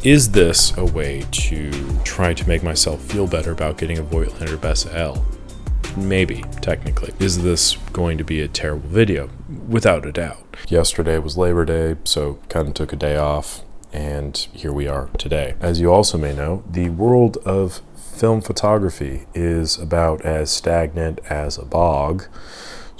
Is this a way to try to make myself feel better about getting a Voigtlander Bessa L? Maybe, technically. Is this going to be a terrible video? Without a doubt. Yesterday was Labor Day, so kind of took a day off, and here we are today. As you also may know, the world of film photography is about as stagnant as a bog.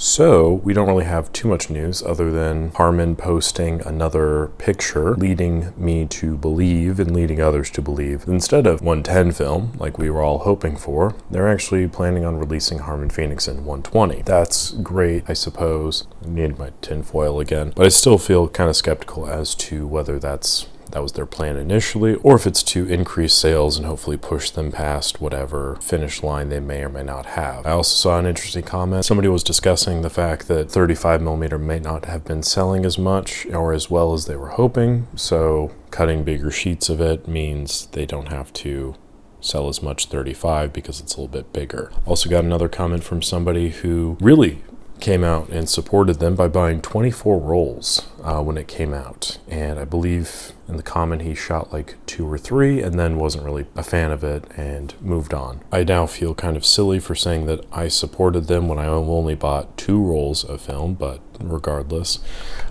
So we don't really have too much news other than Harman posting another picture, leading me to believe and leading others to believe instead of 110 film, like we were all hoping for, they're actually planning on releasing Harman Phoenix in 120. That's great, I suppose. I need my tinfoil again, but I still feel kind of skeptical as to whether that was their plan initially, or if it's to increase sales and hopefully push them past whatever finish line they may or may not have. I also saw an interesting comment. Somebody was discussing the fact that 35mm may not have been selling as much or as well as they were hoping, so cutting bigger sheets of it means they don't have to sell as much 35 because it's a little bit bigger. Also got another comment from somebody who really came out and supported them by buying 24 rolls when it came out, and I believe in the comment he shot like 2 or 3 and then wasn't really a fan of it and moved on. I now feel kind of silly for saying that I supported them when I only bought 2 rolls of film, but regardless.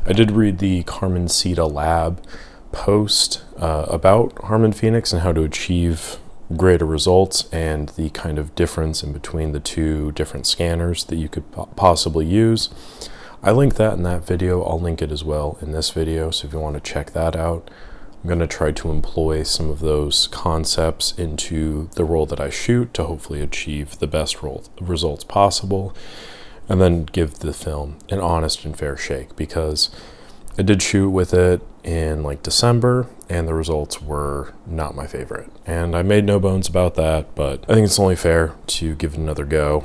I did read the Carmencita Lab post about Harman Phoenix and how to achieve greater results and the kind of difference in between the two different scanners that you could possibly use. I linked that in that video. I'll link it as well in this video, so if you want to check that out. I'm going to try to employ some of those concepts into the roll that I shoot to hopefully achieve the best results possible, and then give the film an honest and fair shake, because I did shoot with it in like December and the results were not my favorite. And I made no bones about that, but I think it's only fair to give it another go,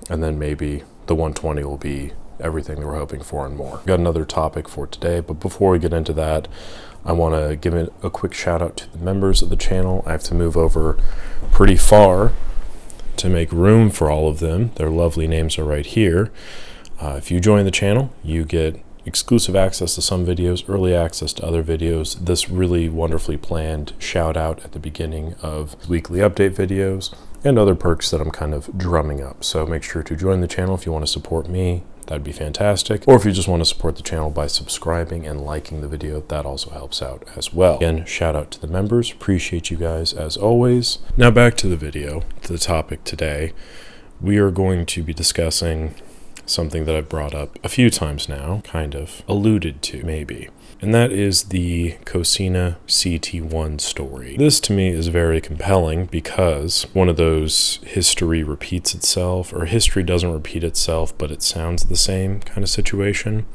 and then maybe the 120 will be everything that we're hoping for and more. Got another topic for today, but before we get into that, I want to give it a quick shout out to the members of the channel. I have to move over pretty far to make room for all of them. Their lovely names are right here. If you join the channel, you get exclusive access to some videos, early access to other videos, this really wonderfully planned shout out at the beginning of weekly update videos, and other perks that I'm kind of drumming up. So make sure to join the channel if you want to support me. That'd be fantastic. Or if you just want to support the channel by subscribing and liking the video, that also helps out as well. Again, shout out to the members. Appreciate you guys as always. Now back to the video, to the topic today. We are going to be discussing something that I've brought up a few times now, kind of alluded to maybe, and that is the Cosina CT1 story. This to me is very compelling because one of those history repeats itself, or history doesn't repeat itself but it sounds the same kind of situation,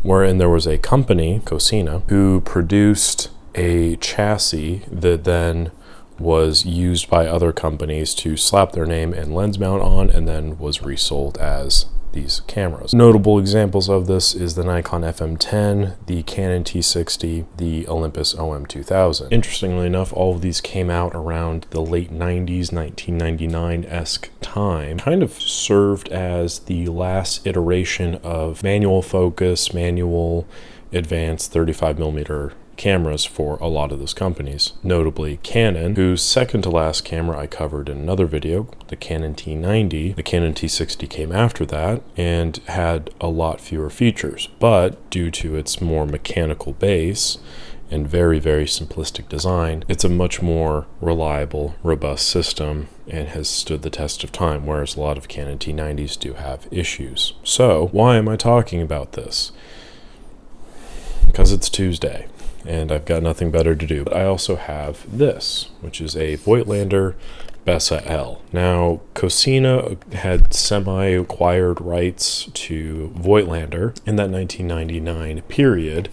wherein there was a company, Cosina, who produced a chassis that then was used by other companies to slap their name and lens mount on, and then was resold as these cameras. Notable examples of this is the Nikon FM10, the Canon T60, the Olympus OM2000. Interestingly enough, all of these came out around the late 90s, 1999-esque time. Kind of served as the last iteration of manual focus, manual advanced 35mm cameras for a lot of those companies, notably Canon, whose second to last camera I covered in another video, the Canon T90. The Canon T60 came after that and had a lot fewer features, but due to its more mechanical base and very, very simplistic design, it's a much more reliable, robust system and has stood the test of time, whereas a lot of Canon T90s do have issues. So why am I talking about this? Because it's Tuesday and I've got nothing better to do. But I also have this, which is a Voigtlander Bessa L. Now, Cosina had semi-acquired rights to Voigtlander in that 1999 period,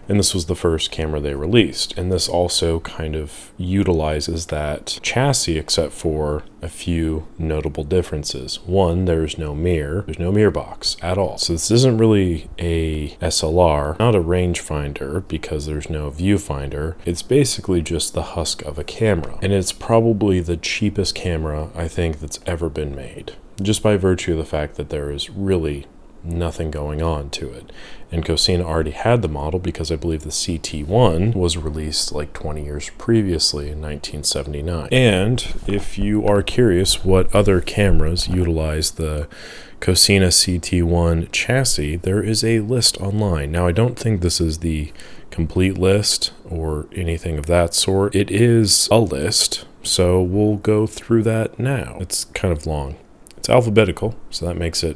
and this was the first camera they released. And this also kind of utilizes that chassis, except for a few notable differences. One, there's no mirror box at all. So this isn't really a SLR, not a rangefinder, because there's no viewfinder. It's basically just the husk of a camera. And it's probably the cheapest camera I think that's ever been made, just by virtue of the fact that there is really nothing going on to it. And Cosina already had the model because I believe the CT1 was released like 20 years previously in 1979. And if you are curious what other cameras utilize the Cosina CT1 chassis, there is a list online. Now, I don't think this is the complete list or anything of that sort. It is a list, so we'll go through that now. It's kind of long. It's alphabetical, so that makes it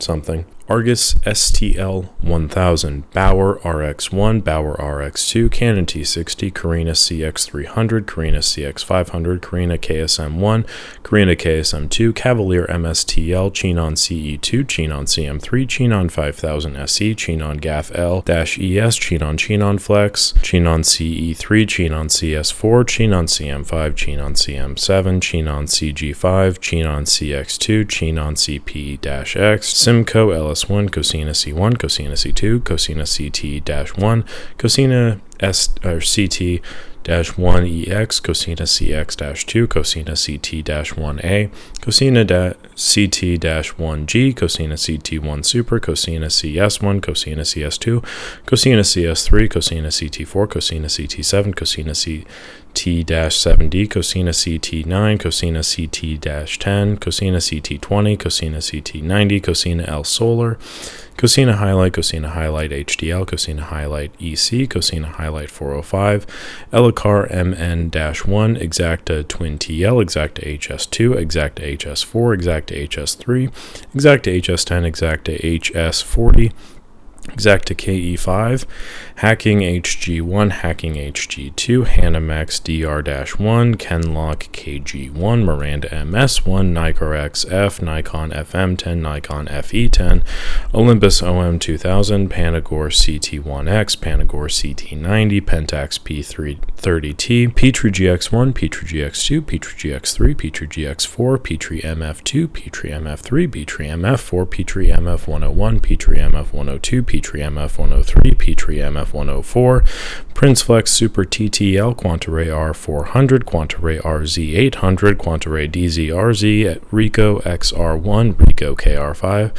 something. Argus STL 1000, Bauer RX1, Bauer RX2, Canon T60, Carina CX300, Carina CX500, Carina KSM1, Carina KSM2, Cavalier MSTL, Chinon CE2, Chinon CM3, Chinon 5000 SE, Chinon GAF L-ES, Chinon Flex, Chinon CE3, Chinon CS4, Chinon CM5, Chinon CM7, Chinon CG5, Chinon CX2, Chinon CP-X, Simco LS1, Cosina C1, Cosina C2, Cosina CT-1, Cosina CT-1EX, Cosina CX-2, Cosina CT-1A, Cosina CT-1G, Cosina CT1 Super, Cosina CS1, Cosina CS2, Cosina CS3, Cosina CT4, Cosina CT7, Cosina CT-7D, Cosina CT9, Cosina CT-10, Cosina CT20, Cosina CT90, Cosina L Solar, Cosina Highlight HDL, Cosina Highlight EC, Cosina Highlight 405, Elicar MN-1, Exacta Twin TL, Exacta HS2, Exacta HS4, Exacta HS3, Exacta HS10, Exacta HS40, Exacta KE5, Hacking HG1, Hacking HG2, Hanimax DR-1, Kenlock KG1, Miranda MS1, Nikon XF, Nikon FM10, Nikon FE10, Olympus OM2000, Panagore CT1X, Panagore CT90, Pentax P330T, Petri GX1, Petri GX2, Petri GX3, Petri GX4, Petri MF2, Petri MF3, Petri MF4, Petri MF101, Petri MF102, Petri MF103, Petri MF104, Princeflex Super TTL, Quantaray R400, Quantaray RZ800, Quantaray DZRZ, Ricoh XR1, Ricoh KR5,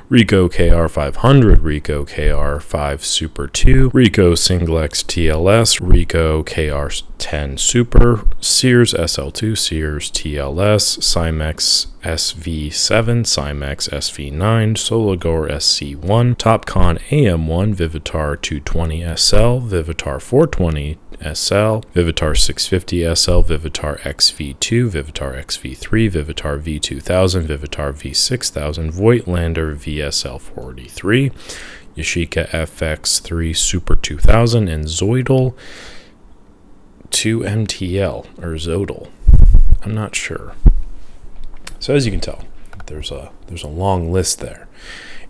Ricoh KR500, Ricoh KR5 Super 2, Ricoh Singlex TLS, Ricoh KR10 Super, Sears SL2, Sears TLS, Cymex SV7, Cymex SV9, Solagore SC1, Topcon AM1, Vivitar 220 SL, Vivitar 420 SL, Vivitar 650 SL, Vivitar XV2, Vivitar XV3, Vivitar V2000, Vivitar V6000, Voigtlander VSL43, Yashica FX3 Super 2000, and Zoidal 2MTL, or Zodal. I'm not sure. So as you can tell, there's a long list there.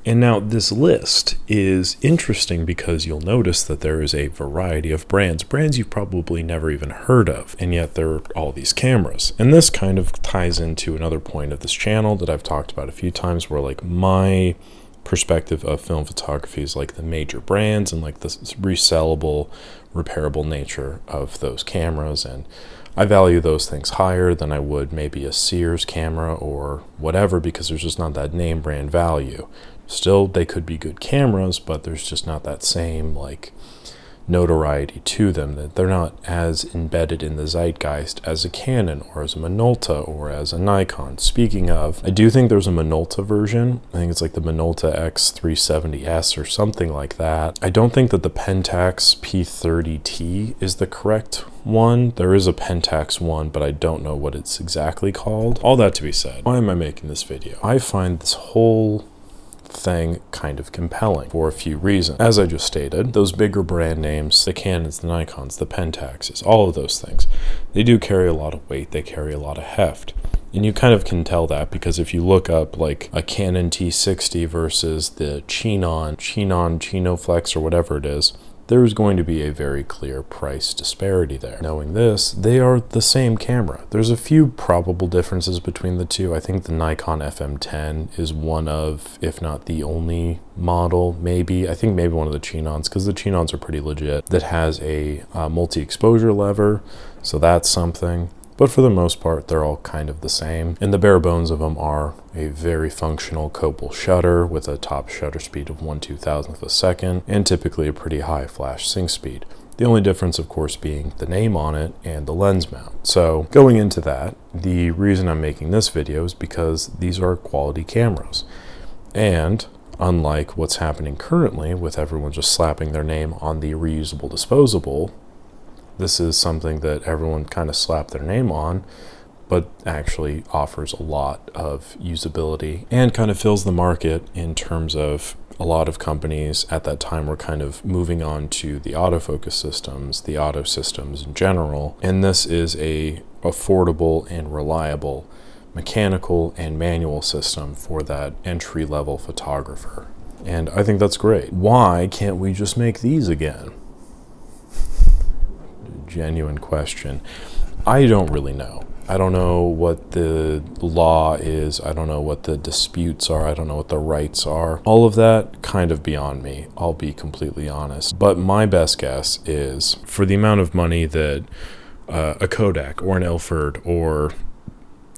And now this list is interesting because you'll notice that there is a variety of brands you've probably never even heard of, and yet there are all these cameras. And this kind of ties into another point of this channel that I've talked about a few times, where like my perspective of film photography is like the major brands and like the resellable, repairable nature of those cameras, and I value those things higher than I would maybe a Sears camera or whatever, because there's just not that name brand value. Still, they could be good cameras, but there's just not that same like notoriety to them, that they're not as embedded in the zeitgeist as a Canon or as a Minolta or as a Nikon. Speaking of, I do think there's a Minolta version. I think it's like the Minolta X370S or something like that. I don't think that the Pentax P30T is the correct one. There is a Pentax one, but I don't know what it's exactly called. All that to be said, why am I making this video? I find this whole thing kind of compelling for a few reasons. As I just stated, those bigger brand names, the Canons, the Nikons, the Pentaxes, all of those things, they do carry a lot of weight, they carry a lot of heft. And you kind of can tell that because if you look up like a Canon T60 versus the Chinoflex or whatever it is, there's going to be a very clear price disparity there. Knowing this, they are the same camera. There's a few probable differences between the two. I think the Nikon FM10 is one of, if not the only model, maybe, I think maybe one of the Chinons, because the Chinons are pretty legit, that has a multi-exposure lever, so that's something. But for the most part, they're all kind of the same. And the bare bones of them are a very functional copal shutter with a top shutter speed of 1/2000th of a second and typically a pretty high flash sync speed. The only difference, of course, being the name on it and the lens mount. So going into that, the reason I'm making this video is because these are quality cameras. And unlike what's happening currently with everyone just slapping their name on the reusable disposable, this is something that everyone kind of slapped their name on, but actually offers a lot of usability and kind of fills the market in terms of a lot of companies at that time were kind of moving on to the autofocus systems, the auto systems in general. And this is a affordable and reliable mechanical and manual system for that entry-level photographer. And I think that's great. Why can't we just make these again? Genuine question. I don't really know. I don't know what the law is. I don't know what the disputes are. I don't know what the rights are. All of that kind of beyond me, I'll be completely honest. But my best guess is for the amount of money that a Kodak or an Ilford or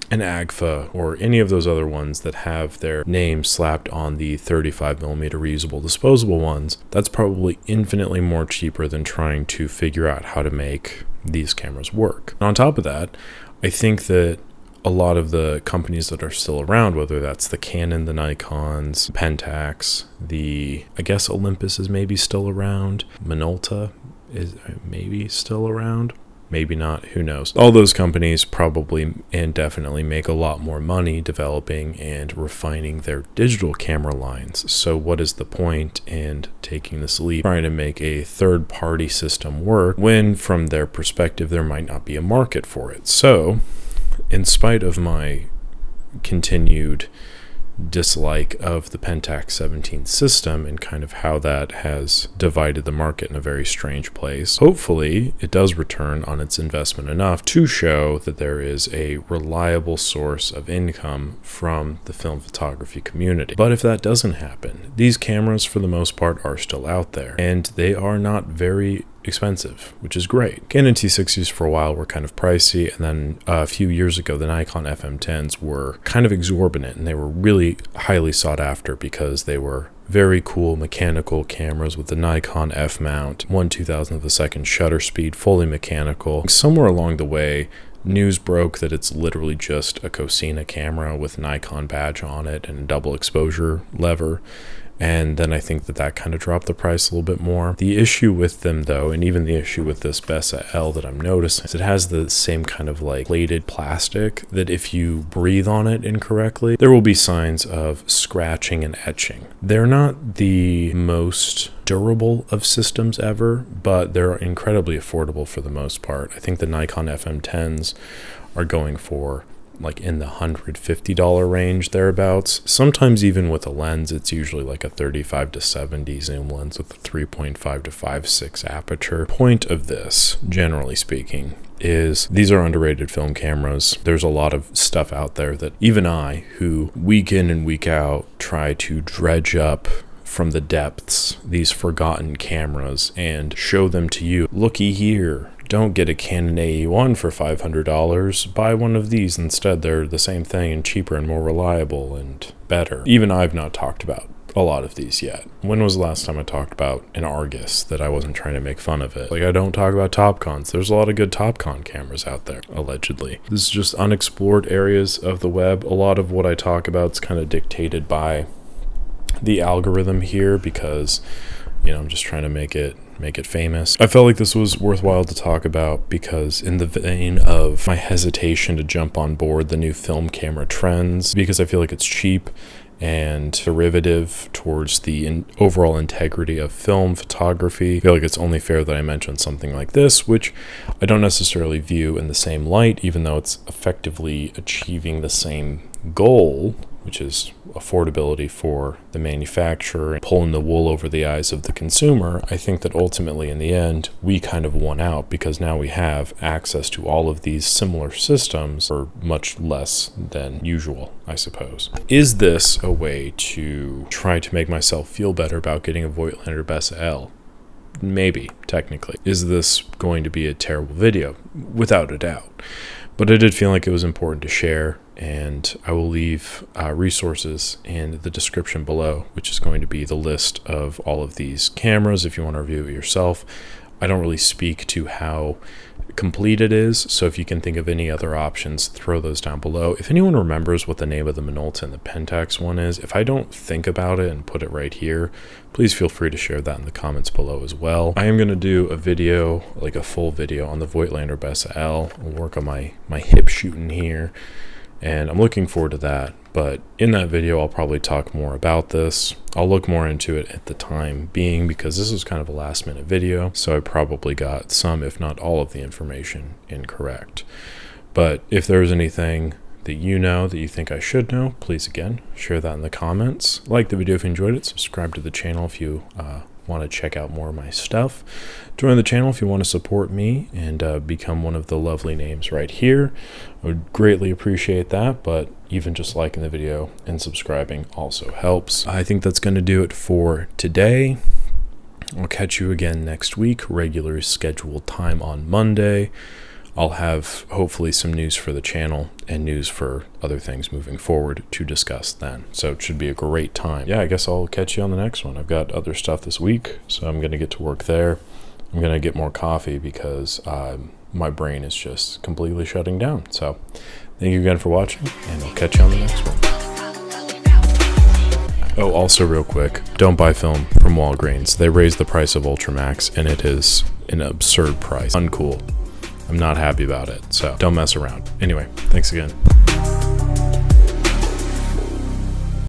an Agfa or any of those other ones that have their name slapped on the 35mm reusable disposable ones, that's probably infinitely more cheaper than trying to figure out how to make these cameras work. And on top of that, I think that a lot of the companies that are still around, whether that's the Canon, the Nikons, Pentax, I guess Olympus is maybe still around, Minolta is maybe still around, maybe not, who knows. All those companies probably and definitely make a lot more money developing and refining their digital camera lines. So what is the point in taking this leap, trying to make a third-party system work when from their perspective there might not be a market for it? So in spite of my continued dislike of the Pentax 17 system and kind of how that has divided the market in a very strange place, hopefully it does return on its investment enough to show that there is a reliable source of income from the film photography community. But if that doesn't happen, these cameras for the most part are still out there and they are not very expensive, which is great. Canon T60s for a while were kind of pricey, and then a few years ago the Nikon FM10s were kind of exorbitant, and they were really highly sought after because they were very cool mechanical cameras with the Nikon F mount, 1/2000th of a second shutter speed, fully mechanical. Somewhere along the way, news broke that it's literally just a Cosina camera with Nikon badge on it and a double exposure lever. And then I think that kind of dropped the price a little bit more. The issue with them though, and even the issue with this Bessa L that I'm noticing, is it has the same kind of like plated plastic that if you breathe on it incorrectly, there will be signs of scratching and etching. They're not the most durable of systems ever, but they're incredibly affordable for the most part. I think the Nikon FM10s are going for like in the $150 range thereabouts. Sometimes even with a lens, it's usually like a 35 to 70 zoom lens with a 3.5 to 5.6 aperture. Point of this, generally speaking, is these are underrated film cameras. There's a lot of stuff out there that even I, who week in and week out try to dredge up from the depths these forgotten cameras and show them to you. Looky here. Don't get a Canon AE1 for $500. Buy one of these instead. They're the same thing and cheaper and more reliable and better. Even I've not talked about a lot of these yet. When was the last time I talked about an Argus that I wasn't trying to make fun of it? Like, I don't talk about Topcons. There's a lot of good Topcon cameras out there, allegedly. This is just unexplored areas of the web. A lot of what I talk about is kind of dictated by the algorithm here because, you know, I'm just trying to make it famous. I felt like this was worthwhile to talk about because in the vein of my hesitation to jump on board the new film camera trends, because I feel like it's cheap and derivative towards the overall integrity of film photography, I feel like it's only fair that I mention something like this, which I don't necessarily view in the same light, even though it's effectively achieving the same goal, which is affordability for the manufacturer and pulling the wool over the eyes of the consumer. I think that ultimately in the end, we kind of won out because now we have access to all of these similar systems for much less than usual, I suppose. Is this a way to try to make myself feel better about getting a Voigtlander Bessa L? Maybe, technically. Is this going to be a terrible video? Without a doubt. But I did feel like it was important to share, and I will leave resources in the description below, which is going to be the list of all of these cameras if you want to review it yourself. I don't really speak to how complete it is, so if you can think of any other options, throw those down below. If anyone remembers what the name of the Minolta and the Pentax one is, if I don't think about it and put it right here, please feel free to share that in the comments below as well. I am going to do a video, like a full video on the Voigtlander Bessa L. I'll work on my hip shooting here, and I'm looking forward to that. But in that video, I'll probably talk more about this. I'll look more into it at the time being, because this is kind of a last minute video, so I probably got some, if not all of the information incorrect. But if there's anything that you know that you think I should know, please again, share that in the comments. Like the video if you enjoyed it, subscribe to the channel if you want to check out more of my stuff. Join the channel if you want to support me and become one of the lovely names right here. I would greatly appreciate that, but even just liking the video and subscribing also helps. I think that's going to do it for today. I'll catch you again next week, regular scheduled time on Monday. I'll have hopefully some news for the channel and news for other things moving forward to discuss then. So it should be a great time. Yeah, I guess I'll catch you on the next one. I've got other stuff this week, so I'm going to get to work there. I'm going to get more coffee because my brain is just completely shutting down. So thank you again for watching, and I'll catch you on the next one. Oh, also real quick, don't buy film from Walgreens. They raised the price of Ultramax, and it is an absurd price. Uncool. I'm not happy about it, so don't mess around. Anyway, thanks again.